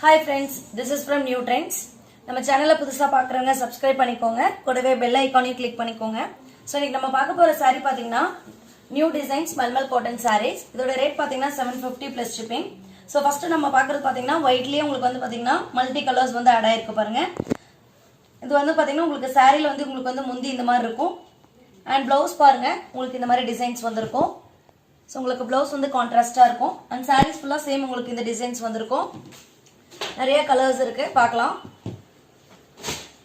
Hi friends, this is from New Trends. நம்ம சேனலை புதுசா பார்க்கறவங்க subscribe பண்ணிக்கோங்க. கூடவே bell icon-ஐயும் click பண்ணிக்கோங்க. சோ இன்னைக்கு நம்ம பார்க்க போற saree பாத்தீங்கன்னா New Designs Malmal Cotton Sarees. இதோட ரேட் பாத்தீங்கன்னா 750 plus shipping. சோ ஃபர்ஸ்ட் நம்ம பார்க்கிறது பாத்தீங்கன்னா whiteலயே உங்களுக்கு வந்து பாத்தீங்கன்னா மல்டி கலர்ஸ் வந்து ஆட் ஆயிருக்கு பாருங்க. இது வந்து பாத்தீங்கன்னா உங்களுக்கு சாரில வந்து உங்களுக்கு வந்து முந்தி இந்த மாதிரி இருக்கும். and blouse பாருங்க உங்களுக்கு இந்த மாதிரி டிசைன்ஸ் வந்திருக்கும். சோ உங்களுக்கு blouse வந்து கான்ட்ராஸ்டா இருக்கும். and sarees full-ஆ சேம் உங்களுக்கு இந்த டிசைன்ஸ் வந்திருக்கும். நிறைய கலர்ஸ் இருக்கு பார்க்கலாம்.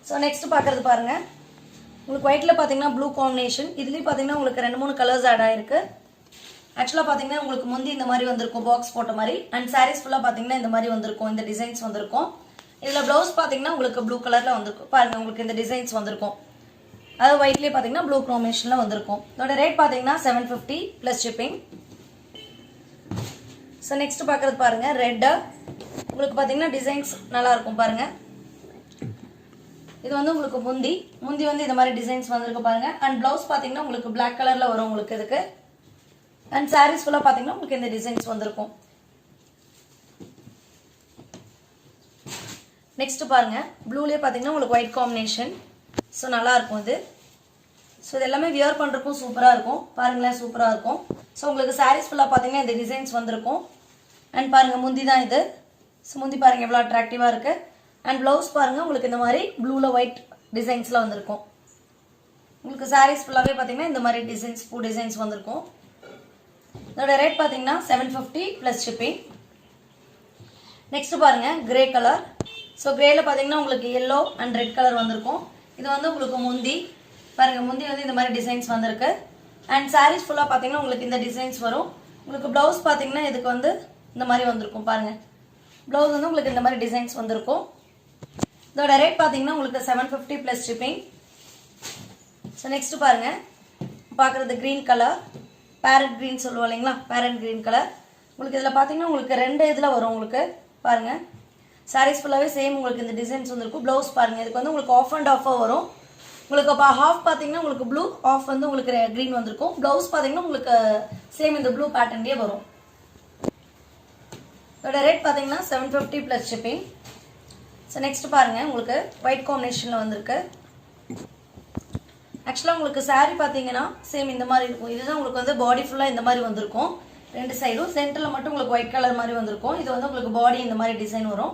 சோ நெக்ஸ்ட் பார்க்கிறது பாருங்க. உங்களுக்கு ஒயிட்ல பாத்தீங்கன்னா ப்ளூ காம்பினேஷன். இதுலயே பாத்தீங்கன்னா உங்களுக்கு ரெண்டு மூணு கலர்ஸ் ஆட் ஆயிருக்கு. एक्चुअली பாத்தீங்கன்னா உங்களுக்கு முந்தி இந்த மாதிரி வந்திருக்கும் பாக்ஸ் போட்ட மாதிரி and sarees full-ஆ பாத்தீங்கன்னா இந்த மாதிரி வந்திருக்கும். இந்த டிசைன்ஸ் வந்திருக்கும். இதுல ப்ளவுஸ் பாத்தீங்கன்னா உங்களுக்கு ப்ளூ கலர்ல வந்திருக்கும். பாருங்க உங்களுக்கு இந்த டிசைன்ஸ் வந்திருக்கும். அது ஒயிட்லயே பாத்தீங்கன்னா ப்ளூ காம்பினேஷன்ல வந்திருக்கும். இதோட ரேட் பாத்தீங்கன்னா 750 plus shipping. சோ நெக்ஸ்ட் பார்க்கிறது பாருங்க ரெட். உங்களுக்கு பாத்தீங்கன்னா டிசைன்ஸ் நல்லா இருக்கும் பாருங்க. இது வந்து உங்களுக்கு முந்தி வந்து இந்த மாதிரி டிசைன்ஸ் வந்திருக்கு பாருங்க. and blouse பாத்தீங்கன்னா உங்களுக்கு black கலர்ல வரும் உங்களுக்கு இதுக்கு. and sarees full-ஆ பாத்தீங்கன்னா உங்களுக்கு இந்த டிசைன்ஸ் வந்திருக்கும். நெக்ஸ்ட் பாருங்க ப்ளூலயே பாத்தீங்கன்னா உங்களுக்கு ஒயிட் காம்பினேஷன். சோ நல்லா இருக்கும் இது. சோ இது எல்லாமே வியர் பண்றதுக்கும் சூப்பரா இருக்கும். பாருங்களேன் சூப்பரா இருக்கும். சோ உங்களுக்கு sarees full-ஆ பாத்தீங்கன்னா இந்த டிசைன்ஸ் வந்திருக்கும். and பாருங்க முந்தி தான் இது. சோ முந்தி பாருங்க எவ்வளவு அட்ராக்டிவா இருக்கு. and blouse பாருங்க உங்களுக்கு இந்த மாதிரி ப்ளூல ஒயிட் டிசைன்ஸ்ல வந்திருக்கும். உங்களுக்கு sarees full-ஆவே பாத்தீங்கன்னா இந்த மாதிரி டிசைன்ஸ் பூ டிசைன்ஸ் வந்திருக்கும். இதோட ரேட் பாத்தீங்கன்னா 750 plus shipping. நெக்ஸ்ட் பாருங்க கிரே கலர். சோ கிரேல பாத்தீங்கன்னா உங்களுக்கு yellow and red கலர் வந்திருக்கும். இது வந்து உங்களுக்கு முந்தி பாருங்க முந்தி வந்து இந்த மாதிரி டிசைன்ஸ் வந்திருக்கு. and sarees full-ஆ பாத்தீங்கன்னா உங்களுக்கு இந்த டிசைன்ஸ் வரும். உங்களுக்கு blouse பாத்தீங்கன்னா இதுக்கு வந்து இந்த மாதிரி வந்திருக்கும் பாருங்க. blouse வந்து உங்களுக்கு இந்த மாதிரி டிசைன்ஸ் வந்திருக்கும். இதோட ரேட் பாத்தீங்கன்னா உங்களுக்கு 750 plus shipping. சோ நெக்ஸ்ட் பாருங்க பார்க்கிறது green கலர். parrot green சொல்லுவோம் இல்லைங்களா parrot green கலர். உங்களுக்கு இதுல பாத்தீங்கன்னா உங்களுக்கு ரெண்டு இதுல வரும் உங்களுக்கு பாருங்க. sarees full-ஆவே சேம் உங்களுக்கு இந்த டிசைன்ஸ் வந்திருக்கும். blouse பாருங்க இதுக்கு வந்து உங்களுக்கு ஆஃப் அண்ட் ஆஃபா வரும். உங்களுக்கு அப்ப ஹாஃப் பாத்தீங்கன்னா உங்களுக்கு ப்ளூ ஆஃப் வந்து உங்களுக்கு green வந்திருக்கும். blouse பாத்தீங்கன்னா உங்களுக்கு சேம் இந்த ப்ளூ பேட்டர்ன்லயே வரும். இதோட ரேட் பாத்தீங்கன்னா 750 plus shipping. சோ நெக்ஸ்ட் பாருங்க உங்களுக்கு ஒயிட் காம்பினேஷன்ல வந்திருக்கு. एक्चुअली உங்களுக்கு saree பாத்தீங்கன்னா சேம் இந்த மாதிரி இருக்கும். இதுதான் உங்களுக்கு வந்து பாடி ஃபுல்லா இந்த மாதிரி வந்திருக்கும். ரெண்டு சைடும் சென்டர்ல மட்டும் உங்களுக்கு ஒயிட் கலர் மாதிரி வந்திருக்கும். இது வந்து உங்களுக்கு பாடி இந்த மாதிரி டிசைன் வரும்.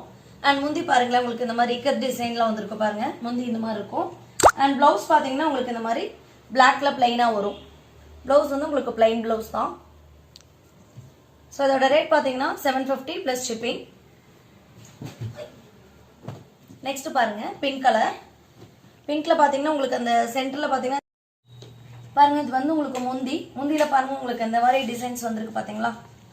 and முந்தி பாருங்க உங்களுக்கு இந்த மாதிரி இக்கட் டிசைன்ல வந்திருக்கு பாருங்க. முந்தி இந்த மாதிரி இருக்கும். and blouse பாத்தீங்கன்னா உங்களுக்கு இந்த மாதிரி blackல plain-ஆ வரும். blouse வந்து உங்களுக்கு plain blouse தான். சோ இதோட ரேட் பாத்தீங்கன்னா 750 plus shipping. நெக்ஸ்ட் பாருங்க பிங்க் கலர். பிங்க்ல பாத்தீங்கன்னா உங்களுக்கு அந்த சென்டர்ல பாத்தீங்கன்னா பாருங்க இது வந்து உங்களுக்கு முந்தில பாருங்க உங்களுக்கு இந்த மாதிரி டிசைன்ஸ் வந்திருக்கு பாத்தீங்களா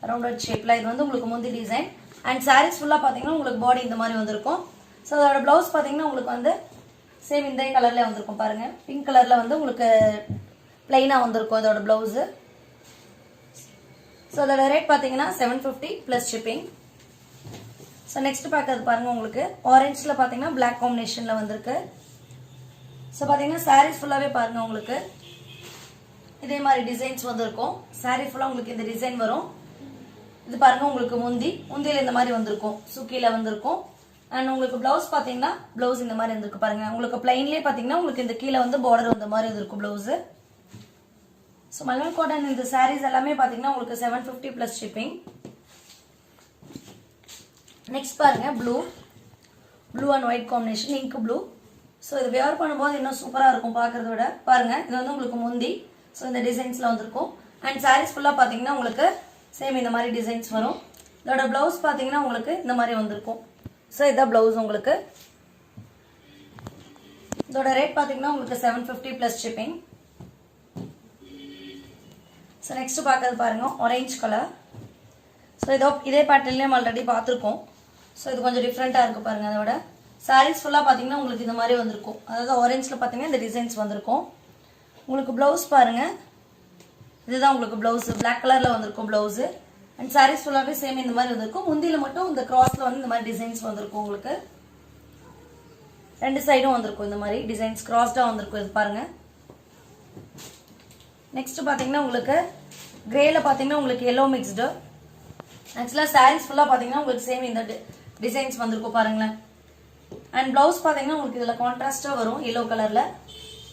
ரவுண்டட் ஷேப்ல. இது வந்து உங்களுக்கு முந்தி டிசைன். and sarees full-ஆ பாத்தீங்கன்னா உங்களுக்கு பாடி இந்த மாதிரி வந்திருக்கும். சோ அதோட blouse பாத்தீங்கன்னா உங்களுக்கு வந்து சேம் இந்த கலர்ல வந்திருக்கும் பாருங்க. பிங்க் கலர்ல வந்து உங்களுக்கு plain-ஆ வந்திருக்கும் அதோட blouse. சோ அதோட ரேட் பாத்தீங்கன்னா 750 plus shipping. சோ நெக்ஸ்ட் பார்க்கிறது பாருங்க உங்களுக்கு ஆரஞ்சுல பாத்தீங்கன்னா black காம்பினேஷன்ல வந்திருக்கு. சோ பாத்தீங்கன்னா sarees full-ஆவே பாருங்க உங்களுக்கு இதே மாதிரி டிசைன்ஸ் வந்திருக்கும். saree full-ஆ உங்களுக்கு இந்த டிசைன் வரும். இது பாருங்க உங்களுக்கு முந்தில இந்த மாதிரி வந்திருக்கும். சுக்கில வந்திருக்கும். and உங்களுக்கு blouse பாத்தீங்கன்னா blouse இந்த மாதிரி வந்திருக்கு பாருங்க. உங்களுக்கு plainலயே பாத்தீங்கன்னா உங்களுக்கு இந்த கீழ வந்து border வந்த மாதிரி வந்திருக்கும் blouse. சோ மல்மல் காட்டன் இந்த sarees எல்லாமே பாத்தீங்கன்னா உங்களுக்கு 750 plus shipping. நெக்ஸ்ட் பாருங்க blue and white combination ink blue. So இது வேர் பண்ணும்போது இன்னும் சூப்பரா இருக்கும் பார்க்கிறத விட. பாருங்க இது வந்து உங்களுக்கு முந்தி சோ இந்த டிசைன்ஸ்ல வந்திருக்கும். and sarees full-ஆ பாத்தீங்கன்னா உங்களுக்கு சேம் இந்த மாதிரி டிசைன்ஸ் வரும். இதோட blouse பாத்தீங்கன்னா உங்களுக்கு இந்த மாதிரி வந்திருக்கும். சோ இத blouse உங்களுக்கு. இதோட ரேட் பாத்தீங்கன்னா உங்களுக்கு 750 plus shipping. சோ நெக்ஸ்ட் பார்க்கிறது பாருங்க ஆரஞ்சு கலர். சோ இதே பேட்டர்ன்லயே ஆல்ரெடி பாத்துறோம். சோ இது கொஞ்சம் டிஃபரண்டா இருக்கு பாருங்க. அதோட sarees full-ஆ பாத்தீங்கன்னா உங்களுக்கு இந்த மாதிரி வந்திருக்கும். அதாவது ஆரஞ்சுல பாத்தீங்கன்னா இந்த டிசைன்ஸ் வந்திருக்கும். உங்களுக்கு blouse பாருங்க இதுதான் உங்களுக்கு blouse black கலர்ல வந்திருக்கும் blouse. and sarees full-ஆவே சேம் இந்த மாதிரி வந்திருக்கும். முந்தில மட்டும் இந்த கிராஸ்ல வந்து இந்த மாதிரி டிசைன்ஸ் வந்திருக்கும் உங்களுக்கு. ரெண்டு சைடும் வந்திருக்கும் இந்த மாதிரி டிசைன்ஸ் கிராஸ்டா வந்திருக்கும். இது பாருங்க. நெக்ஸ்ட் பாத்தீங்கன்னா உங்களுக்கு கிரேல பாத்தீங்கன்னா உங்களுக்கு yellow mixed. Actually sarees full-ஆ பாத்தீங்கன்னா உங்களுக்கு சேம் இந்த டிசைன்ஸ் வந்திருக்கும் பாருங்களேன். அண்ட் ப்ளவுஸ் பார்த்தீங்கன்னா உங்களுக்கு இதில் கான்ட்ராஸ்டாக வரும் எல்லோ கலரில்.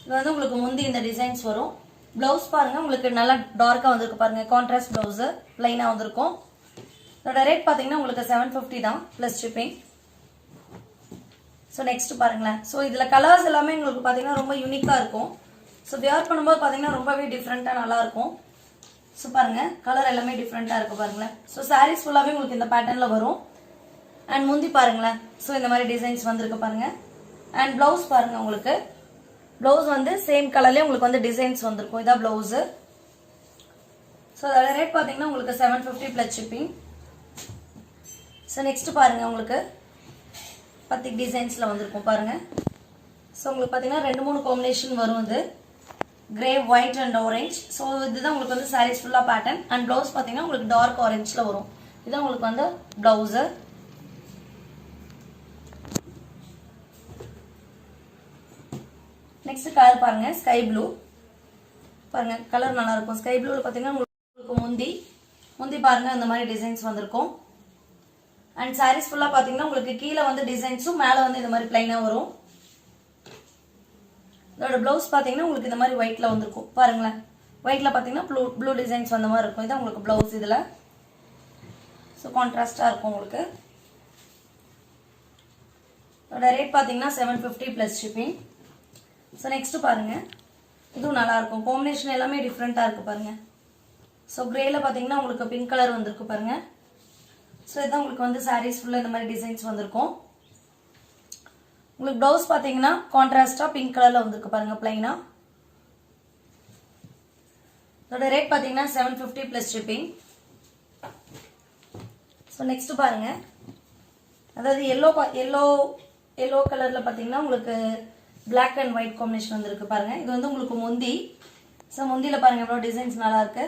இது வந்து உங்களுக்கு முந்தி இந்த டிசைன்ஸ் வரும். ப்ளவுஸ் பாருங்கள் உங்களுக்கு நல்லா டார்க்காக வந்திருக்கு பாருங்கள். கான்ட்ராஸ்ட் ப்ளவுஸு ப்ளைனாக வந்திருக்கும். இதோட ரேட் பார்த்தீங்கன்னா உங்களுக்கு 750 தான் ப்ளஸ் ஷிப்பிங். ஸோ நெக்ஸ்ட் பாருங்களேன். ஸோ இதில் கலர்ஸ் எல்லாமே உங்களுக்கு பார்த்தீங்கன்னா ரொம்ப யூனிக்காக இருக்கும். ஸோ வியர் பண்ணும்போது பார்த்தீங்கன்னா ரொம்பவே டிஃப்ரெண்ட்டாக நல்லாயிருக்கும். ஸோ பாருங்கள் கலர் எல்லாமே டிஃப்ரெண்ட்டாக இருக்குது பாருங்களேன். ஸோ சாரீஸ் ஃபுல்லாகவே உங்களுக்கு இந்த பேட்டர்னில் வரும். அண்ட் முந்தி பாருங்களேன். ஸோ இந்த மாதிரி டிசைன்ஸ் வந்திருக்கு பாருங்கள். அண்ட் ப்ளவுஸ் பாருங்கள் உங்களுக்கு. ப்ளவுஸ் வந்து சேம் கலர்லேயே உங்களுக்கு வந்து டிசைன்ஸ் வந்திருக்கும். இதான் ப்ளவுஸு. ஸோ அதோட ரேட் பார்த்தீங்கன்னா உங்களுக்கு 750 ப்ளஸ் ஷிப்பிங். ஸோ நெக்ஸ்ட் பாருங்கள் உங்களுக்கு பத்திக் டிசைன்ஸில் வந்திருக்கும் பாருங்கள். ஸோ உங்களுக்கு பார்த்தீங்கன்னா 2-3 காம்பினேஷன் வரும். இது grey, white and orange. So இதுதான் உங்களுக்கு வந்து சாரீஸ் ஃபுல்லாக பேட்டர்ன். அண்ட் ப்ளவுஸ் பார்த்தீங்கன்னா உங்களுக்கு டார்க் ஆரஞ்சில் வரும். இதுதான் உங்களுக்கு வந்து ப்ளவுஸு. நெக்ஸ்ட் கலர் பாருங்க ஸ்கை ப்ளூ. பாருங்க கலர் நல்லா இருக்கும். ஸ்கை ப்ளூவில் பார்த்தீங்கன்னா உங்களுக்கு முந்தி பாருங்க இந்த மாதிரி டிசைன்ஸ் வந்திருக்கும். அண்ட் சாரீஸ் ஃபுல்லாக பார்த்தீங்கன்னா உங்களுக்கு கீழே வந்து டிசைன்ஸும் மேலே வந்து இந்த மாதிரி பிளைனாக வரும். இதோட ப்ளவுஸ் பார்த்தீங்கன்னா உங்களுக்கு இந்த மாதிரி ஒயிட்டில் வந்திருக்கும் பாருங்களேன். ஒயிட்டில் பார்த்தீங்கன்னா ப்ளூ டிசைன்ஸ் வந்த மாதிரி இருக்கும். இதான் உங்களுக்கு ப்ளவுஸ் இதில். ஸோ கான்ட்ராஸ்டாக இருக்கும் உங்களுக்கு. இதோட ரேட் பார்த்தீங்கன்னா 750 ப்ளஸ் ஷிப்பிங். ஸோ நெக்ஸ்ட் பாருங்க. இதுவும் நல்லா இருக்கும். காம்பினேஷன் எல்லாமே டிஃப்ரெண்ட்டாக இருக்கு பாருங்க. ஸோ கிரேல பார்த்தீங்கன்னா உங்களுக்கு பிங்க் கலர் வந்திருக்கு பாருங்க. ஸோ இதான் உங்களுக்கு வந்து சாரீஸ் ஃபுல்லாக இந்த மாதிரி டிசைன்ஸ் வந்திருக்கும். உங்களுக்கு ப்ளவுஸ் பார்த்தீங்கன்னா கான்ட்ராஸ்டாக பிங்க் கலரில் வந்திருக்கு பாருங்க பிளைனா. இதோட ரேட் பார்த்தீங்கன்னா 750 ப்ளஸ் ஷிப்பிங். ஸோ நெக்ஸ்ட் பாருங்க. அதாவது எல்லோ கலரில் பார்த்தீங்கன்னா உங்களுக்கு பிளாக் அண்ட் ஒயிட் காம்பினேஷன் வந்திருக்கு பாருங்க. இது வந்து உங்களுக்கு முந்தி. ஸோ முந்தியில் பாருங்க எவ்வளோ டிசைன்ஸ் நல்லா இருக்கு.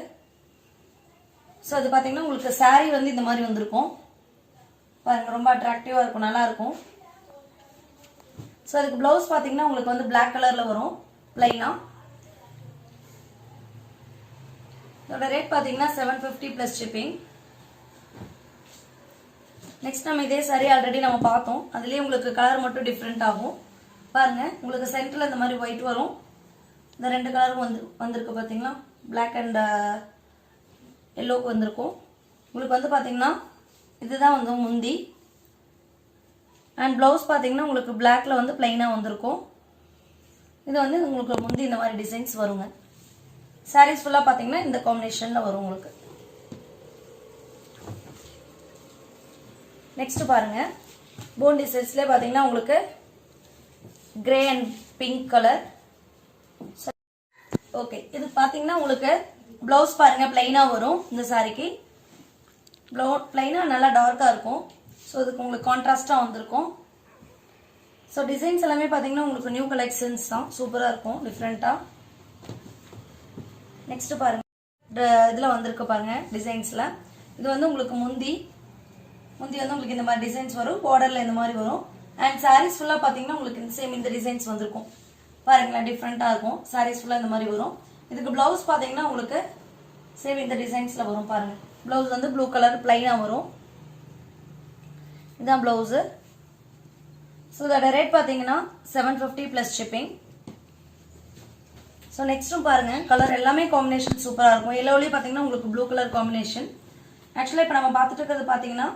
ஸோ அது பார்த்தீங்கன்னா உங்களுக்கு சாரீ வந்து இந்த மாதிரி வந்திருக்கும் பாருங்க. ரொம்ப அட்ராக்டிவாக இருக்கும், நல்லா இருக்கும். ஸோ அதுக்கு ப்ளவுஸ் பார்த்தீங்கன்னா உங்களுக்கு வந்து பிளாக் கலரில் வரும் பிளைனா. இதோட ரேட் பார்த்தீங்கன்னா 750 ப்ளஸ் ஷிப்பிங். நெக்ஸ்ட் நம்ம இதே சாரி ஆல்ரெடி நம்ம பார்த்தோம். அதுலேயே உங்களுக்கு கலர் மட்டும் டிஃப்ரெண்ட் ஆகும் பாருங்க. உங்களுக்கு சென்டரில் இந்த மாதிரி ஒயிட் வரும். இந்த 2 கலரும் வந்திருக்கு பார்த்தீங்களா. பிளாக் அண்ட் எல்லோக்கு வந்திருக்கும். உங்களுக்கு வந்து பார்த்தீங்கன்னா இதுதான் வந்து முந்தி. அண்ட் ப்ளவுஸ் பார்த்தீங்கன்னா உங்களுக்கு பிளாக்ல வந்து பிளைனாக வந்திருக்கும். இது வந்து உங்களுக்கு முந்தி இந்த மாதிரி டிசைன்ஸ் வருங்க. சாரீஸ் ஃபுல்லாக பார்த்தீங்கன்னா இந்த காம்பினேஷனில் வரும் உங்களுக்கு. நெக்ஸ்ட் பாருங்க. போன் டிசைன்ஸ்லேயே பார்த்தீங்கன்னா உங்களுக்கு grey and pink colour. Okay, இது பார்த்தீங்கன்னா உங்களுக்கு ப்ளவுஸ் பாருங்க பிளைனாக வரும். இந்த சாரிக்கு பிளைனாக நல்லா டார்க்காக இருக்கும். ஸோ இதுக்கு உங்களுக்கு கான்ட்ராஸ்டாக வந்திருக்கும். ஸோ டிசைன்ஸ் எல்லாமே பார்த்தீங்கன்னா உங்களுக்கு நியூ கலெக்ஷன்ஸ் தான். சூப்பராக இருக்கும், டிஃப்ரெண்ட்டாக. நெக்ஸ்ட் பாருங்க. இதில் வந்திருக்கு பாருங்க டிசைன்ஸில். இது வந்து உங்களுக்கு முந்தி வந்து உங்களுக்கு இந்த மாதிரி டிசைன்ஸ் வரும். பார்டரில் இந்த மாதிரி வரும். அண்ட் சாரீஸ் ஃபுல்லாக பார்த்தீங்கன்னா உங்களுக்கு இந்த சேம் இந்த டிசைன்ஸ் வந்திருக்கும் பாருங்களேன். டிஃப்ரெண்ட்டாக இருக்கும். சாரீஸ் ஃபுல்லாக இந்த மாதிரி வரும். இதுக்கு ப்ளவுஸ் பார்த்தீங்கன்னா உங்களுக்கு சேம் இந்த டிசைன்ஸில் வரும் பாருங்க. ப்ளவுஸ் வந்து ப்ளூ கலர் பிளைனாக வரும். இதுதான் ப்ளவுஸு. ஸோ இதோட ரேட் பார்த்தீங்கன்னா 750 ப்ளஸ் ஷிப்பிங். ஸோ நெக்ஸ்ட்டும் பாருங்க. கலர் எல்லாமே காம்பினேஷன் சூப்பராக இருக்கும். எல்லோலேயே பார்த்தீங்கன்னா உங்களுக்கு ப்ளூ கலர் காம்பினேஷன். ஆக்சுவலாக இப்போ நம்ம பார்த்துட்டு இருக்கிறது பார்த்தீங்கன்னா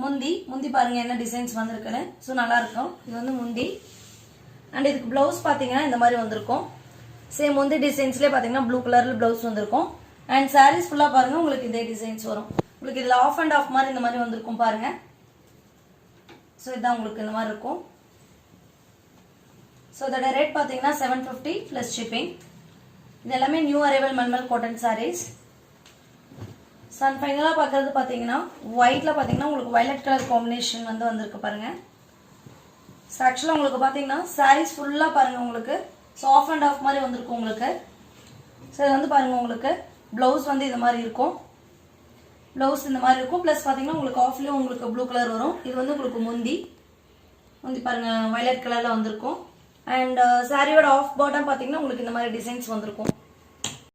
முந்தி பாருங்க என்ன டிசைன்ஸ் வந்திருக்குன்னு. ஸோ நல்லா இருக்கும். இது வந்து முந்தி. அண்ட் இதுக்கு ப்ளவுஸ் பார்த்தீங்கன்னா இந்த மாதிரி வந்திருக்கும். சேம் முந்தி டிசைன்ஸ்லேயே பார்த்தீங்கன்னா ப்ளூ கலரில் ப்ளவுஸ் வந்திருக்கும். அண்ட் சாரீஸ் ஃபுல்லாக பாருங்க உங்களுக்கு இதே டிசைன்ஸ் வரும். உங்களுக்கு இதில் ஆஃப் அண்ட் ஆஃப் மாதிரி இந்த மாதிரி வந்திருக்கும் பாருங்க. ஸோ இதுதான் உங்களுக்கு இந்த மாதிரி இருக்கும். ஸோ இதோட ரேட் பார்த்தீங்கன்னா 750 ப்ளஸ் ஷிப்பிங். இது எல்லாமே new arrival mulmul cotton saris. சன் ஃபைனலாக பார்க்குறது பார்த்தீங்கன்னா ஒயிட்டில் பார்த்தீங்கன்னா உங்களுக்கு வயலட் கலர் காம்பினேஷன் வந்து வந்திருக்கு பாருங்கள். ஸோ ஆக்சுவலாக உங்களுக்கு பார்த்தீங்கன்னா சாரீஸ் ஃபுல்லாக பாருங்கள் உங்களுக்கு ஸோ ஆஃப் அண்ட் ஆஃப் மாதிரி வந்திருக்கும் உங்களுக்கு. ஸோ இது வந்து பாருங்கள் உங்களுக்கு ப்ளவுஸ் வந்து இது மாதிரி இருக்கும். ப்ளவுஸ் இந்த மாதிரி இருக்கும். ப்ளஸ் பார்த்தீங்கன்னா உங்களுக்கு ஆஃப்லேயும் உங்களுக்கு ப்ளூ கலர் வரும். இது வந்து உங்களுக்கு முந்தி பாருங்கள் வயலட் கலரில் வந்திருக்கும். அண்ட் சாரியோட ஆஃப் பாட்டம் பார்த்தீங்கன்னா உங்களுக்கு இந்த மாதிரி டிசைன்ஸ் வந்திருக்கும்.